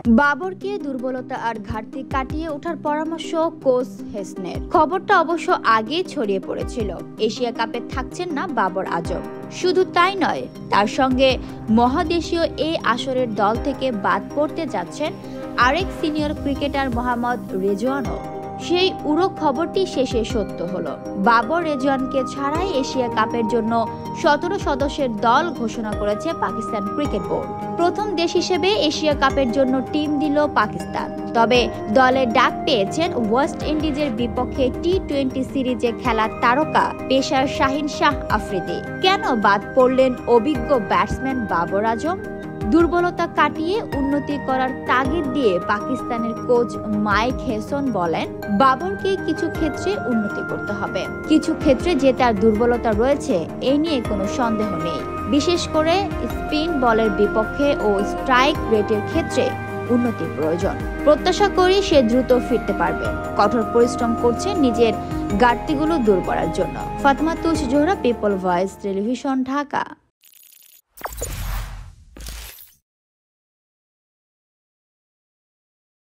বাবরকে দুর্বলতা আর ঘাটতি কাটিয়ে ওঠার পরামর্শ কোচ হেসনের। খবরটা অবশ্য আগেই ছড়িয়ে পড়েছিল। এশিয়া কাপে থাকছেন না বাবর আজম। শুধু তাই নয়, তার সঙ্গে মহাদেশীয় এই আসরের দল থেকে বাদ পড়তে যাচ্ছেন আরেক সিনিয়র ক্রিকেটার মোহাম্মদ রেজওয়ানও। সেই উড়ো খবরটি শেষে সত্য হলো। বাবর রেজওয়ানকে ছাড়াই এশিয়া কাপের জন্য 17 সদস্যের দল ঘোষণা করেছে পাকিস্তান ক্রিকেট বোর্ড। প্রথম দেশ হিসেবে এশিয়া কাপের জন্য টিম দিল পাকিস্তান। তবে দলে ডাক পেয়েছেন ওয়েস্ট ইন্ডিজের বিপক্ষে টি-20 সিরিজে খেলার তারকা পেসার শাহিন শাহ আফ্রিদি। কেন বাদ পড়লেন অভিজ্ঞ ব্যাটসম্যান বাবর আজম? দুর্বলতা কাটিয়ে উন্নতি করার তাগিদ দিয়ে পাকিস্তানের কোচ মাইক হেসন বলেন, বাবরকে কিছু ক্ষেত্রে উন্নতি করতে হবে। কিছু ক্ষেত্রে যে তার দুর্বলতা রয়েছে এই নিয়ে কোনো সন্দেহ নেই। বিশেষ করে স্পিন বলের বিপক্ষে ও স্ট্রাইক রেটের ক্ষেত্রে উন্নতির প্রয়োজন। প্রত্যাশা করি সে দ্রুত ফিরতে পারবে। কঠোর পরিশ্রম করছে নিজের ঘাটতিগুলো দূর করার জন্য। Fatema Tuz Zohra, people voice television, Dhaka.